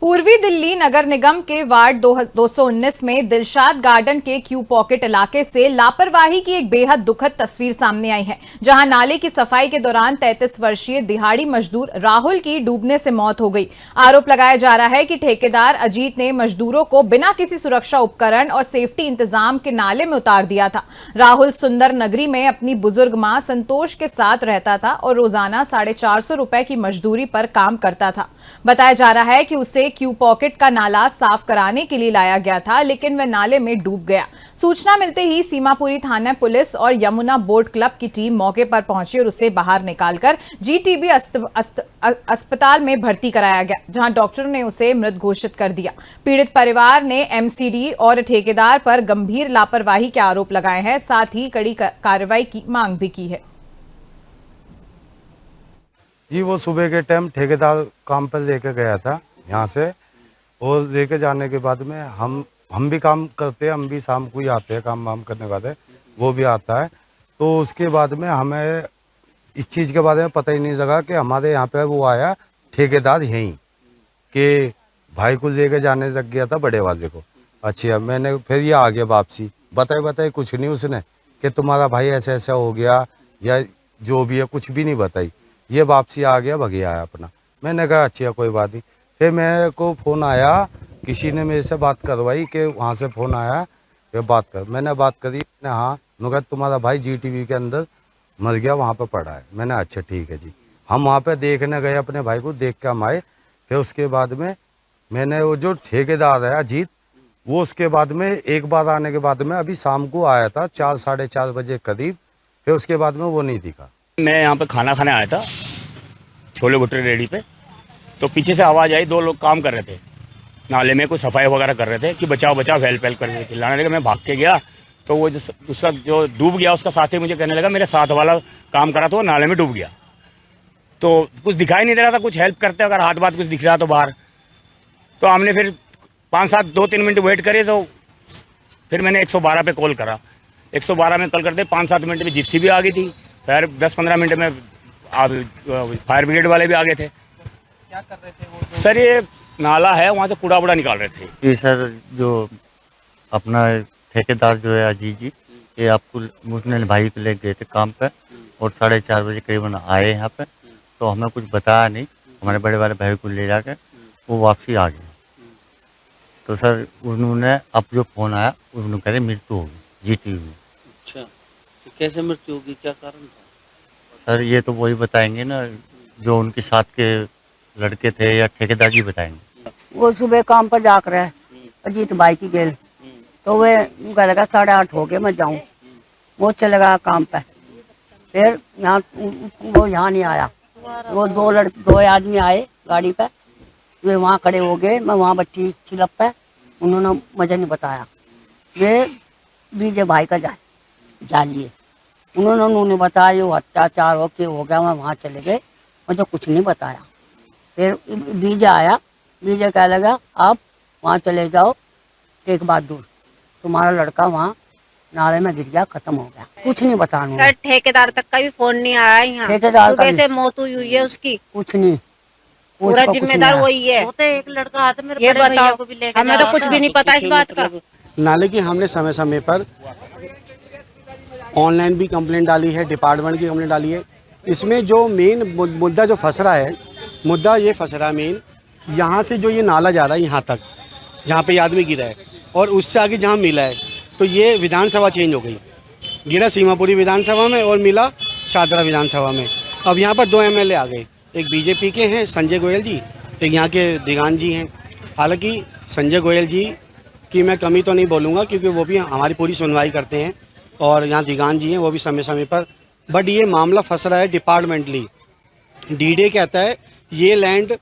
पूर्वी दिल्ली नगर निगम के वार्ड 219 में दिलशाद गार्डन के क्यू पॉकेट इलाके से लापरवाही की एक बेहद दुखद तस्वीर सामने आई है, जहां नाले की सफाई के दौरान 33 वर्षीय दिहाड़ी मजदूर राहुल की डूबने से मौत हो गई। आरोप लगाया जा रहा है कि ठेकेदार अजीत ने मजदूरों को बिना किसी सुरक्षा उपकरण और सेफ्टी इंतजाम के नाले में उतार दिया था। राहुल सुंदर नगरी में अपनी बुजुर्ग मां संतोष के साथ रहता था और रोजाना 450 रुपए की मजदूरी पर काम करता था। बताया जा रहा है कि उसे क्यू पॉकेट का नाला साफ कराने के लिए लाया गया था, लेकिन वह नाले में डूब गया। सूचना मिलते ही सीमापुरी थाना पुलिस और यमुना बोट क्लब की टीम मौके पर पहुंची और उसे बाहर निकालकर जीटीबी अस्पताल में भर्ती कराया गया, जहां डॉक्टरों ने उसे मृत घोषित कर दिया। पीड़ित परिवार ने एमसीडी और ठेकेदार पर गंभीर लापरवाही के आरोप लगाए हैं, साथ ही कड़ी कार्रवाई की मांग भी की है। जी, वो सुबह के टाइम ठेकेदार काम पर लेके गया था यहाँ से, और लेके जाने के बाद में हम भी काम करते हैं, हम भी शाम को ही आते हैं काम वाम करने वाले, वो भी आता है। तो उसके बाद में हमें इस चीज़ के बारे में पता ही नहीं लगा कि हमारे यहाँ पे वो आया ठेकेदार यहीं कि भाई को लेके जाने लग गया था बड़े वाले को। अच्छा, मैंने फिर ये आ गया वापसी, बताए कुछ नहीं उसने कि तुम्हारा भाई ऐसा ऐसा हो गया या जो भी है, कुछ भी नहीं बताई। ये वापसी आ गया, भग आया अपना। मैंने कहा अच्छा कोई बात नहीं। फिर मेरे को फ़ोन आया, किसी ने मेरे से बात करवाई कि वहाँ से फ़ोन आया कि बात कर। मैंने बात करी, हाँ, मगर तुम्हारा भाई जीटीवी के अंदर मर गया, वहाँ पे पड़ा है। मैंने अच्छा ठीक है जी। हम वहाँ पे देखने गए, अपने भाई को देख के हम आए। फिर उसके बाद में मैंने वो जो ठेकेदार है अजीत, वो उसके बाद में एक बार आने के बाद में अभी शाम को आया था 4 साढ़े 4 बजे करीब। फिर उसके बाद में वो नहीं दिखा। मैं यहाँ पे खाना खाने आया था छोले भटूरे रेडी पे, तो पीछे से आवाज़ आई, 2 लोग काम कर रहे थे नाले में, कुछ सफाई वगैरह कर रहे थे कि बचाओ बचाओ हेल्प कर रहे थे, चिल्लाने लगे। मैं भाग के गया तो वो दूसरा जो डूब गया उसका साथी मुझे कहने लगा मेरे साथ वाला काम करा तो वो नाले में डूब गया। तो कुछ दिखाई नहीं दे रहा था, कुछ हेल्प करते अगर हाथ बात कुछ दिख रहा तो बाहर। तो हमने फिर 2-3 मिनट वेट करे, तो फिर मैंने 112 पे कॉल करा। 112 में कॉल करते 5-7 मिनट में जिप्सी भी आ गई थी, फिर 10-15 मिनट में फायर ब्रिगेड वाले भी आ गए थे। क्या कर रहे थे वो? सर ये नाला है, वहाँ से कूड़ा वूड़ा निकाल रहे थे। ये सर जो अपना ठेकेदार जो है अजीत जी, ये आपको मुझे भाई को ले गए थे काम पे और 4:30 बजे करीबन आए यहाँ पे, तो हमें कुछ बताया नहीं। हमारे बड़े वाले भाई को ले जाकर वो वापसी आ गए। तो सर उन्होंने अब जो फ़ोन आया उन्होंने कह रहे मृत्यु होगी जीटीवी में। अच्छा, तो कैसे मृत्यु होगी, क्या कारण था? सर ये तो वही बताएंगे ना, जो उनके साथ के लड़के थे या ठेकेदार जी बताएंगे। वो सुबह काम पर जाकर है अजीत भाई की गेल, तो वे कह लगा 8:30 हो गए मैं जाऊं। वो चले गया काम पे, फिर यहाँ वो यहाँ नहीं आया। वो 2 आदमी आए गाड़ी पे, वे वहाँ खड़े हो गए। मैं वहाँ बैठी चिलप पे, उन्होंने मुझे नहीं बताया। वे बीजे भाई का जालिए उन्होंने बताया, वो अत्याचार हो गया। मैं वहाँ चले गए, मुझे कुछ नहीं बताया। फिर बीजे आया, बीजे कह लगा आप वहाँ चले जाओ, एक बात दूर तुम्हारा लड़का वहाँ नाले में गिर गया, खत्म हो गया। कुछ नहीं बताना सर, ठेकेदार तक का भी फोन नहीं आया यहाँ। ठेकेदार सुबह से मौत हुई है उसकी, कुछ नहीं, पूरा जिम्मेदार वही है। एक लड़का आता मेरे ये बताओ, हमें तो कुछ भी नहीं पता इस बात का। नाले की हमने समय समय पर ऑनलाइन भी कंप्लेंट डाली है, डिपार्टमेंट की कंप्लेंट डाली है। इसमें जो मेन मुद्दा जो फंस रहा है, मुद्दा ये फंस रहा है मेन, यहाँ से जो ये नाला जा रहा है यहाँ तक जहाँ पे आदमी गिरा है, और उससे आगे जहाँ मिला है, तो ये विधानसभा चेंज हो गई। गिरा सीमापुरी विधानसभा में और मिला शादरा विधानसभा में। अब यहाँ पर 2 MLA आ गए, एक बीजेपी के हैं संजय गोयल जी, एक यहाँ के दिगान जी हैं। हालांकि संजय गोयल जी की मैं कमी तो नहीं बोलूँगा, क्योंकि वो भी हमारी पूरी सुनवाई करते हैं, और यहाँ दिगान जी हैं, वो भी समय समय पर। बट ये मामला फंस रहा है डिपार्टमेंटली। डीडे कहता है ये लैंड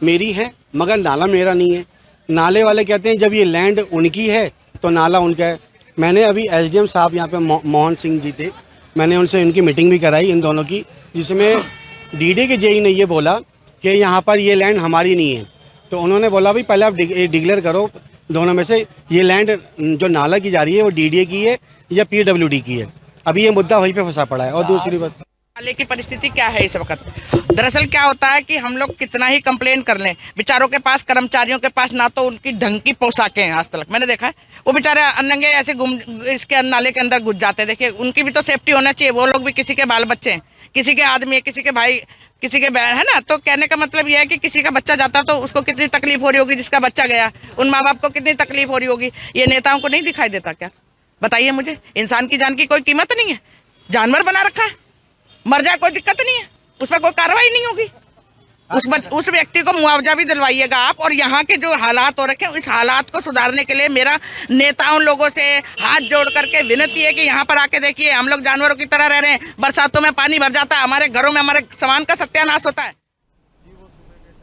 मेरी है मगर नाला मेरा नहीं है। नाले वाले कहते हैं जब ये लैंड उनकी है तो नाला उनका है। मैंने अभी SDM साहब यहाँ पे मोहन सिंह जी थे, मैंने उनसे उनकी मीटिंग भी कराई इन दोनों की, जिसमें डीडे के जेई ने ये बोला कि यहाँ पर ये लैंड हमारी नहीं है। तो उन्होंने बोला भाई पहले आप डिक्लेयर करो दोनों में से, ये लैंड जो नाला की जा रही है वो DDA की है या PWD की है। अभी ये मुद्दा वहीं पे फंसा पड़ा है। और दूसरी बात, नाले की परिस्थिति क्या है इस वक्त? दरअसल क्या होता है कि हम लोग कितना ही कंप्लेन कर लें, बेचारों के पास, कर्मचारियों के पास ना तो उनकी ढंग की पोशाकें हैं। आज तक मैंने देखा है वो बेचारे नंगे ऐसे इसके नाले के अंदर घुस जाते हैं। देखिए उनकी भी तो सेफ्टी होना चाहिए, वो लोग भी किसी के बाल बच्चे हैं, किसी के आदमी है, किसी के भाई, किसी के बहन है ना। तो कहने का मतलब यह है कि किसी का बच्चा जाता तो उसको कितनी तकलीफ हो रही होगी, जिसका बच्चा गया उन माँ बाप को कितनी तकलीफ हो रही होगी। ये नेताओं को नहीं दिखाई देता क्या? बताइए मुझे। इंसान की जान की कोई कीमत नहीं है, जानवर बना रखा है, मर जाए कोई दिक्कत नहीं है, उस पर कोई कार्रवाई नहीं होगी। उस व्यक्ति को मुआवजा भी दिलवाइएगा आप। और यहाँ के जो हालात हो रखे हैं, इस हालात को सुधारने के लिए मेरा नेताओं लोगों से हाथ जोड़ करके विनती है कि यहाँ पर आके देखिए, हम लोग जानवरों की तरह रह रहे हैं। बरसातों में पानी भर जाता है, हमारे घरों में हमारे सामान का सत्यानाश होता है।